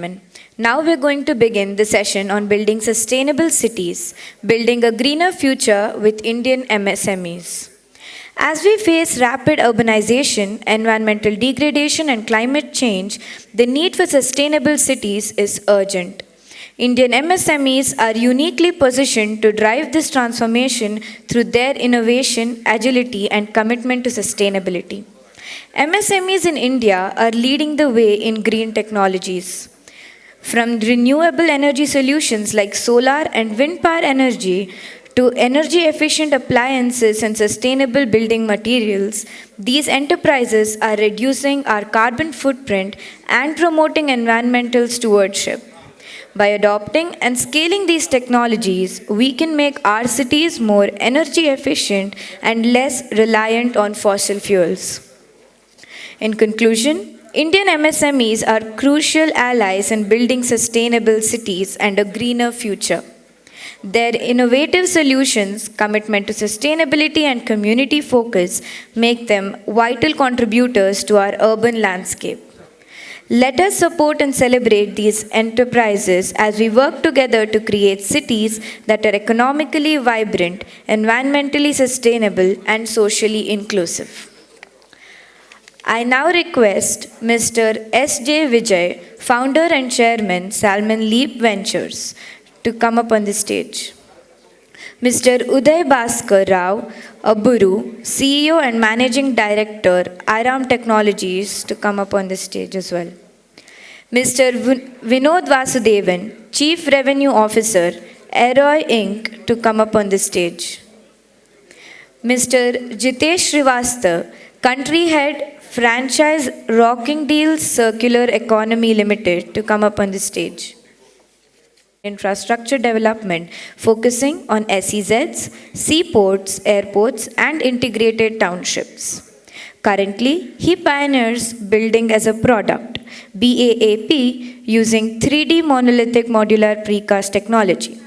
Simon. Now we're going to begin the session on building sustainable cities, building a greener future with Indian MSMEs. As we face rapid urbanization, environmental degradation, and climate change, the need for sustainable cities is urgent. Indian MSMEs are uniquely positioned to drive this transformation through their innovation, agility, and commitment to sustainability. MSMEs in India are leading the way in green technologies. From renewable energy solutions like solar and wind power energy to energy efficient appliances and sustainable building materials, these enterprises are reducing our carbon footprint and promoting environmental stewardship. By adopting and scaling these technologies, we can make our cities more energy efficient and less reliant on fossil fuels. In conclusion, Indian MSMEs are crucial allies in building sustainable cities and a greener future. Their innovative solutions, commitment to sustainability, and community focus make them vital contributors to our urban landscape. Let us support and celebrate these enterprises as we work together to create cities that are economically vibrant, environmentally sustainable, and socially inclusive. I now request Mr. J Vijay, founder and chairman, Salmon Leap Ventures, to come up on the stage. Mr. Uday Bhaskar Rao Aburu, CEO and Managing Director, IRAM Technologies, to come up on the stage as well. Mr. Vinod Vasudevan, Chief Revenue Officer, Aeroy Inc., to come up on the stage. Mr. Jitesh Srivastav, Country Head, Franchise Rocking Deals Circular Economy Limited, to come up on the stage. Infrastructure development focusing on SEZs, seaports, airports, and integrated townships. Currently, he pioneers building as a product, BaaP, using 3D Monolithic Modular Precast Technology,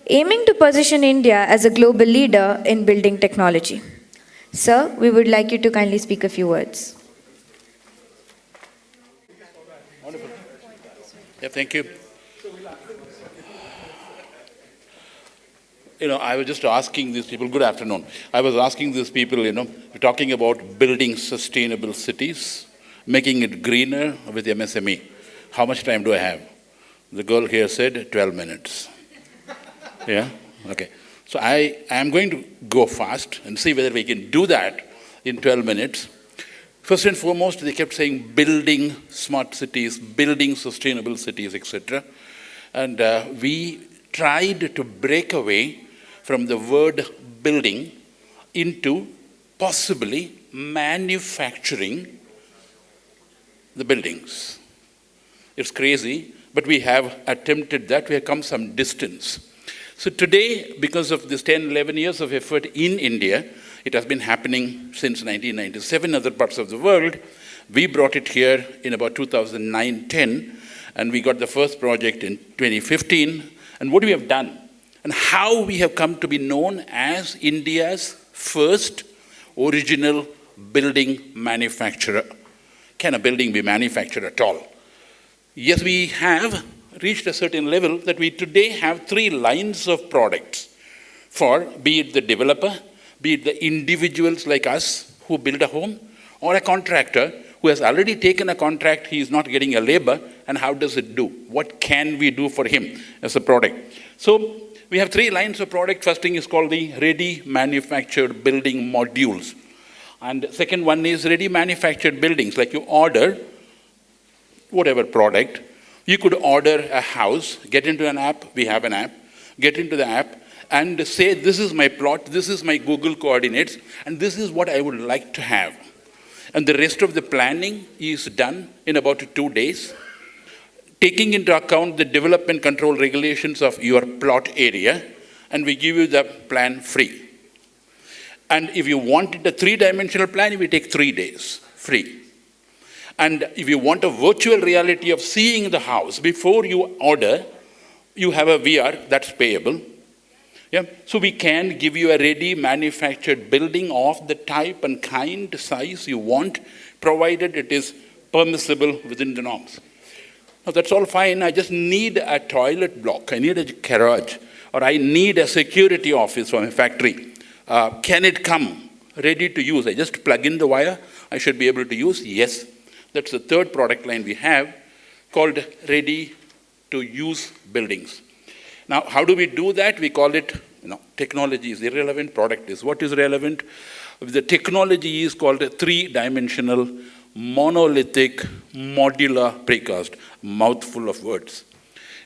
aiming to position India as a global leader in building technology. Sir, we would like you to kindly speak a few words. Wonderful. Yeah, thank you. I was just asking these people, good afternoon. I was asking these people, we're talking about building sustainable cities, making it greener with MSME. How much time do I have? The girl here said 12 minutes. Yeah? Okay. So I am going to go fast and see whether we can do that in 12 minutes. First and foremost, they kept saying building smart cities, building sustainable cities, etc. And we tried to break away from the word building into possibly manufacturing the buildings. It's crazy, but we have attempted that. We have come some distance. So today, because of this 10, 11 years of effort in India, it has been happening since 1997 in other parts of the world. We brought it here in about 2009-10, and we got the first project in 2015. And what we have done, and how we have come to be known as India's first original building manufacturer. Can a building be manufactured at all? Yes, we have reached a certain level that we today have 3 lines of products for be it the developer, be it the individuals like us who build a home, or a contractor who has already taken a contract, he is not getting a labor, and how does it do? What can we do for him as a product? So we have 3 lines of product. First thing is called the ready manufactured building modules. And second one is ready manufactured buildings, like you order whatever product. You could order a house, get into an app, we have an app, get into the app and say, this is my plot, this is my Google coordinates, and this is what I would like to have. And the rest of the planning is done in about 2 days, taking into account the development control regulations of your plot area, and we give you the plan free. And if you wanted a 3-dimensional plan, we take 3 days free. And if you want a virtual reality of seeing the house before you order, you have a VR that's payable. Yeah? So we can give you a ready manufactured building of the type and kind, size you want, provided it is permissible within the norms. Now, that's all fine. I just need a toilet block. I need a garage. Or I need a security office from a factory. Can it come ready to use? I just plug in the wire. I should be able to use. Yes. That's the third product line we have called ready-to-use buildings. Now, how do we do that? We call it, technology is irrelevant, product is what is relevant. The technology is called a three-dimensional monolithic modular precast, mouthful of words.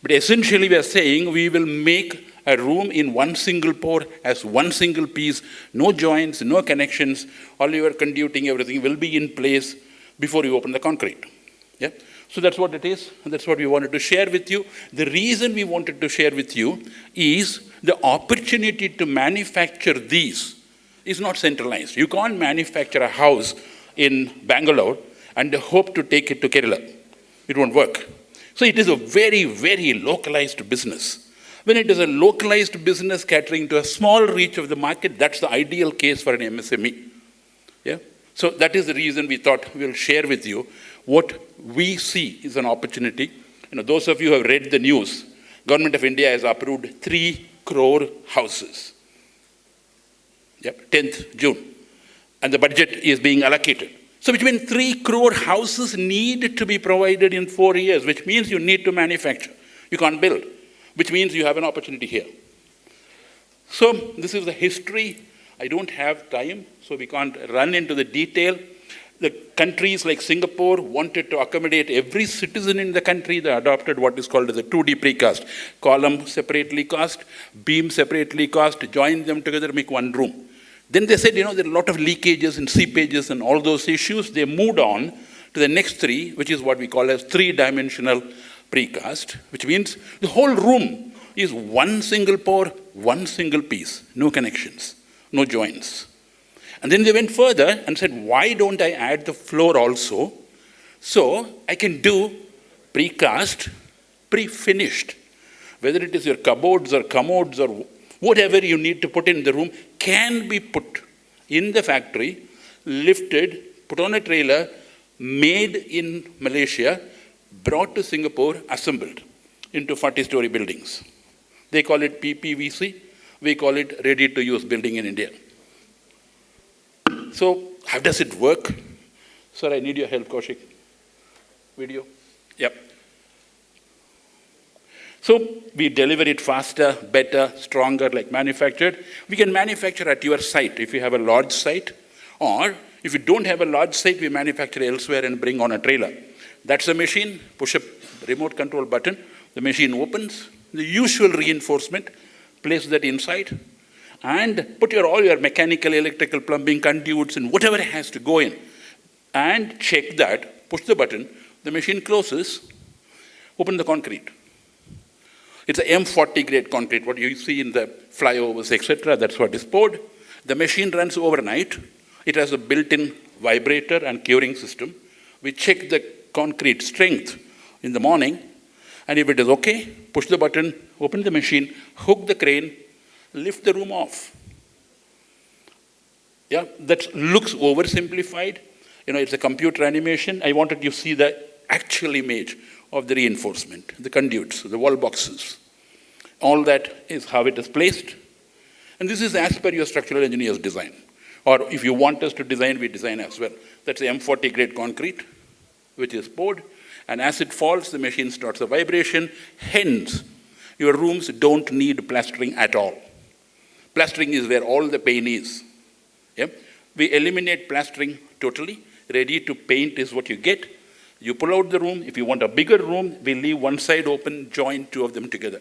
But essentially we are saying we will make a room in one single pour as one single piece, no joints, no connections, all your conduiting, everything will be in place before you open the concrete. Yeah? So that's what it is, and that's what we wanted to share with you. The reason we wanted to share with you is the opportunity to manufacture these is not centralized. You can't manufacture a house in Bangalore and hope to take it to Kerala. It won't work. So it is a very, very localized business. When it is a localized business catering to a small reach of the market, that's the ideal case for an MSME. Yeah? So that is the reason we thought we'll share with you what we see is an opportunity. Those of you who have read the news, Government of India has approved 3 crore houses. Yep, 10th June. And the budget is being allocated. So which means 3 crore houses need to be provided in 4 years, which means you need to manufacture. You can't build, which means you have an opportunity here. So this is the history. I don't have time, so we can't run into the detail. The countries like Singapore wanted to accommodate every citizen in the country. They adopted what is called as a 2D precast. Column separately cast, beam separately cast, join them together, make one room. Then they said, there are a lot of leakages and seepages and all those issues. They moved on to the next 3, which is what we call as 3-dimensional precast, which means the whole room is one single pour, one single piece, no connections, no joints. And then they went further and said, why don't I add the floor also? So I can do precast, pre-finished. Whether it is your cupboards or commodes or whatever you need to put in the room can be put in the factory, lifted, put on a trailer, made in Malaysia, brought to Singapore, assembled into 40-story buildings. They call it PPVC. We call it ready-to-use building in India. So how does it work? Sir, I need your help, Kaushik. Video. Yep. So we deliver it faster, better, stronger, like manufactured. We can manufacture at your site if you have a large site, or if you don't have a large site, we manufacture elsewhere and bring on a trailer. That's a machine, push a remote control button, the machine opens, the usual reinforcement, place that inside, and put all your mechanical, electrical, plumbing, conduits, and whatever has to go in, and check that, push the button, the machine closes, open the concrete. It's a M40 grade concrete, what you see in the flyovers, etc. That's what is poured. The machine runs overnight. It has a built-in vibrator and curing system. We check the concrete strength in the morning, and if it is okay, push the button, open the machine, hook the crane, lift the room off. Yeah, that looks oversimplified. It's a computer animation. I wanted you to see the actual image of the reinforcement, the conduits, the wall boxes. All that is how it is placed. And this is as per your structural engineer's design. Or if you want us to design, we design as well. That's the M40 grade concrete, which is poured. And as it falls, the machine starts a vibration. Hence, your rooms don't need plastering at all. Plastering is where all the pain is. Yeah? We eliminate plastering totally. Ready to paint is what you get. You pull out the room. If you want a bigger room, we leave one side open, join 2 of them together.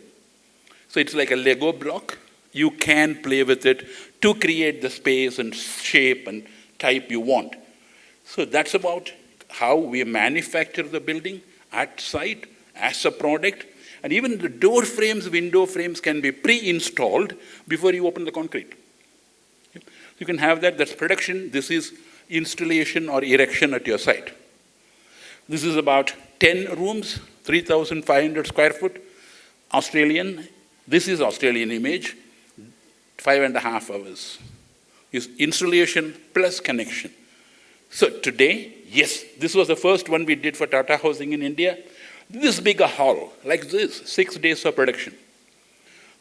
So it's like a Lego block. You can play with it to create the space and shape and type you want. So that's about how we manufacture the building at site as a product. And even the door frames, window frames can be pre-installed before you open the concrete. You can have that. That's production. This is installation or erection at your site. This is about 10 rooms, 3,500 square foot, Australian. This is Australian image, 5.5 hours. Is installation plus connection. So today, yes, this was the first one we did for Tata Housing in India. This big a hall, like this, 6 days of production.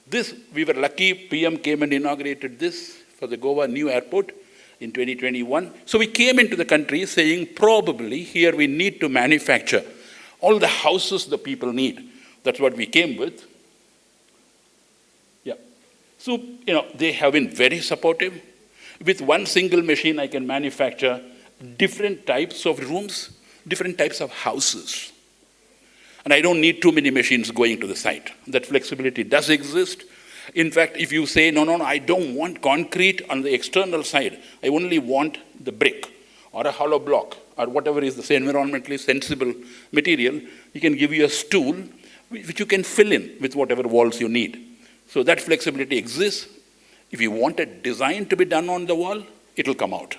This, we were lucky, PM came and inaugurated this for the Goa new airport in 2021. So we came into the country saying, probably here we need to manufacture all the houses the people need. That's what we came with. Yeah. So, they have been very supportive. With one single machine, I can manufacture different types of rooms, different types of houses. And I don't need too many machines going to the site. That flexibility does exist. In fact, if you say, no, I don't want concrete on the external side. I only want the brick or a hollow block or whatever is the environmentally sensible material, he can give you a stool which you can fill in with whatever walls you need. So that flexibility exists. If you want a design to be done on the wall, it will come out.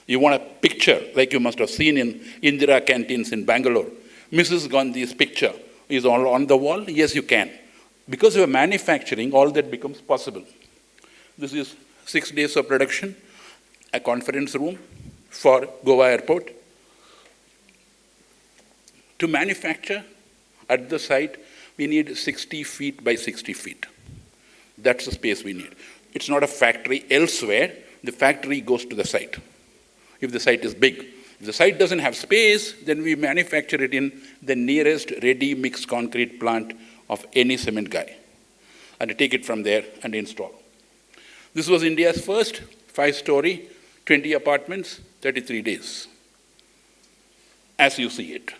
You want a picture, like you must have seen in Indira canteens in Bangalore. Mrs. Gandhi's picture is all on the wall. Yes, you can. Because of manufacturing, all that becomes possible. This is 6 days of production, a conference room for Goa Airport. To manufacture at the site, we need 60 feet by 60 feet. That's the space we need. It's not a factory elsewhere. The factory goes to the site, if the site is big. If the site doesn't have space, then we manufacture it in the nearest ready mixed concrete plant of any cement guy. And take it from there and install. This was India's first 5-story, 20 apartments, 33 days. As you see it.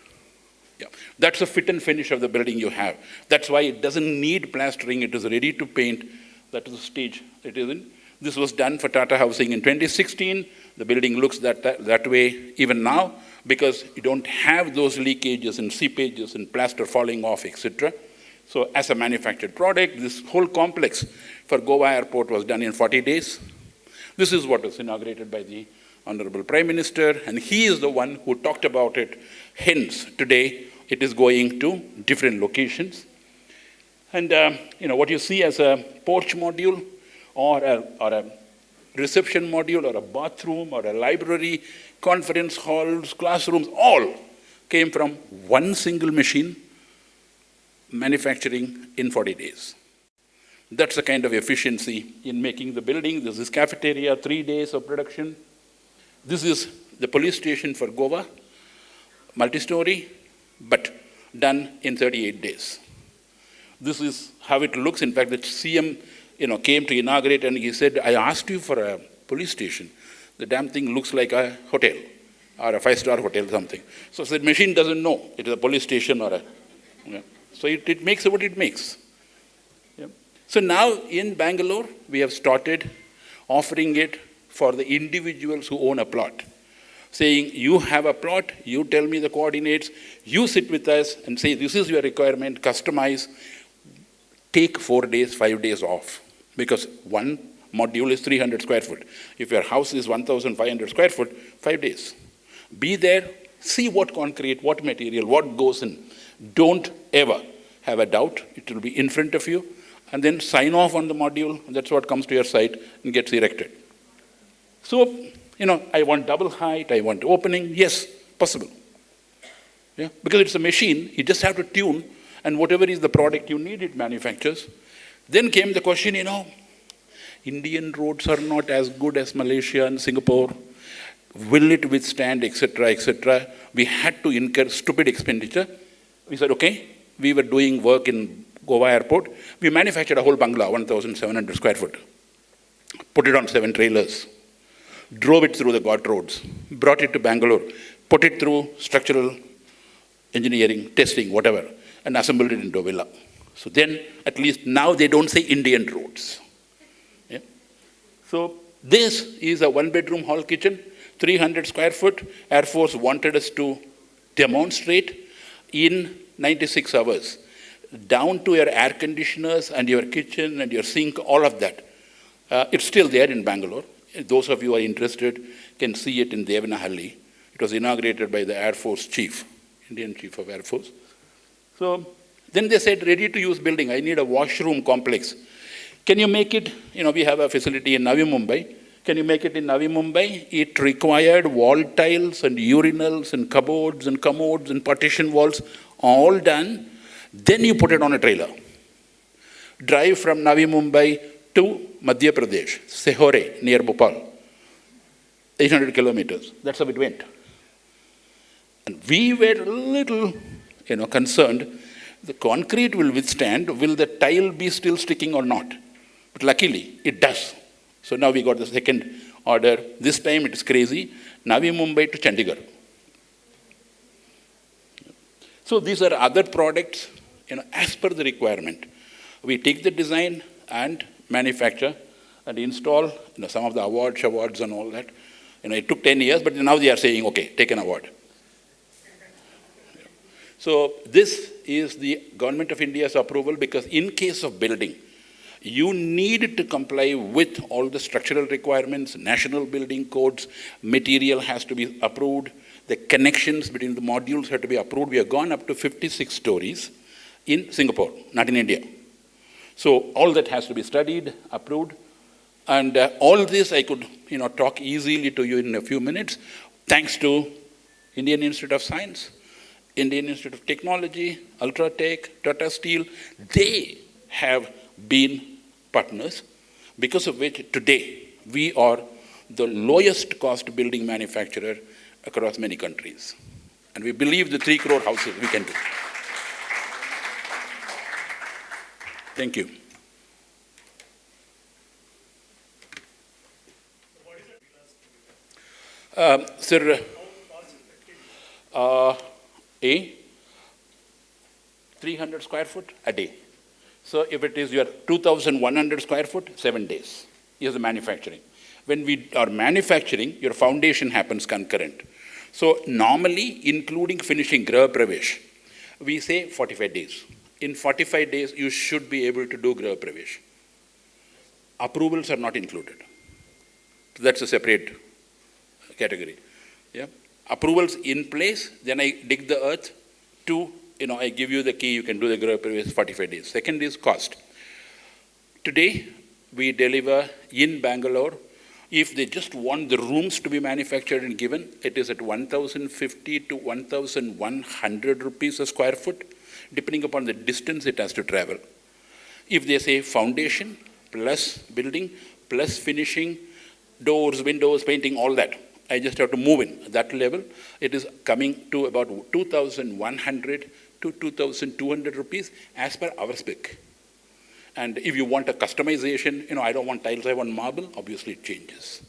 Yeah. That's the fit and finish of the building you have. That's why it doesn't need plastering. It is ready to paint. That is the stage it is in. This was done for Tata Housing in 2016. The building looks that way even now because you don't have those leakages and seepages and plaster falling off, etc. So as a manufactured product, this whole complex for Goa Airport was done in 40 days. This is what was inaugurated by the Honorable Prime Minister, and he is the one who talked about it. Hence, today, it is going to different locations. And what you see as a porch module or a reception module or a bathroom or a library, conference halls, classrooms, all came from one single machine manufacturing in 40 days. That's the kind of efficiency in making the building. This is cafeteria, 3 days of production. This is the police station for Goa, multi-story, but done in 38 days. This is how it looks. In fact, the CM came to inaugurate and he said, I asked you for a police station. The damn thing looks like a hotel or a 5-star hotel something. So the machine doesn't know it is a police station or a... Yeah. So it makes what it makes. Yeah. So now in Bangalore, we have started offering it for the individuals who own a plot. Saying, you have a plot, you tell me the coordinates, you sit with us and say, this is your requirement, customize, take 4 days, 5 days off. Because one module is 300 square foot. If your house is 1,500 square foot, 5 days. Be there, see what concrete, what material, what goes in. Don't ever have a doubt. It will be in front of you. And then sign off on the module. That's what comes to your site and gets erected. So, I want double height, I want opening. Yes, possible. Yeah? Because it's a machine, you just have to tune, and whatever is the product you need, it manufactures. Then came the question, Indian roads are not as good as Malaysia and Singapore. Will it withstand, etc., etc.? We had to incur stupid expenditure. We said, okay, we were doing work in Goa Airport. We manufactured a whole bungalow, 1,700 square foot. Put it on 7 trailers. Drove it through the GOT roads, brought it to Bangalore, put it through structural engineering, testing, whatever, and assembled it into a villa. So then, at least now they don't say Indian roads. Yeah? So this is a 1-bedroom hall kitchen, 300 square foot. Air Force wanted us to demonstrate in 96 hours, down to your air conditioners and your kitchen and your sink, all of that. It's still there in Bangalore. Those of you who are interested can see it in Devanahalli. It was inaugurated by the Air Force Chief, Indian Chief of Air Force. So then they said, ready to use building. I need a washroom complex. Can you make it, we have a facility in Navi Mumbai. Can you make it in Navi Mumbai? It required wall tiles and urinals and cupboards and commodes and partition walls, all done. Then you put it on a trailer. Drive from Navi Mumbai to Madhya Pradesh, Sehore, near Bhopal. 800 kilometers. That's how it went. And we were a little, concerned. The concrete will withstand. Will the tile be still sticking or not? But luckily, it does. So now we got the second order. This time it is crazy. Navi Mumbai to Chandigarh. So these are other products, as per the requirement. We take the design and manufacture and install, some of the awards and all that. It took 10 years, but now they are saying, okay, take an award. So this is the Government of India's approval, because in case of building, you need to comply with all the structural requirements, national building codes, material has to be approved, the connections between the modules have to be approved. We have gone up to 56 stories in Singapore, not in India. So all that has to be studied, approved, and all this I could talk easily to you in a few minutes, thanks to Indian Institute of Science, Indian Institute of Technology, Ultratech, Tata Steel. They have been partners, because of which today we are the lowest cost building manufacturer across many countries. And we believe the 3 crore houses we can do. Thank you. Sir, a 300 square foot a day. So if it is your 2,100 square foot, 7 days is the manufacturing. When we are manufacturing, your foundation happens concurrent. So normally, including finishing Graha Pravesh, we say 45 days. In 45 days, you should be able to do Graha Pravesh. Approvals are not included. That's a separate category. Yeah. Approvals in place, then I dig the earth to, I give you the key, you can do the Graha Pravesh 45 days. Second is cost. Today, we deliver in Bangalore. If they just want the rooms to be manufactured and given, it is at 1,050 to 1,100 rupees a square foot, depending upon the distance it has to travel. If they say foundation, plus building, plus finishing, doors, windows, painting, all that, I just have to move in that level. It is coming to about 2,100 to 2,200 rupees as per our spec. And if you want a customization, I don't want tiles, I want marble, obviously it changes.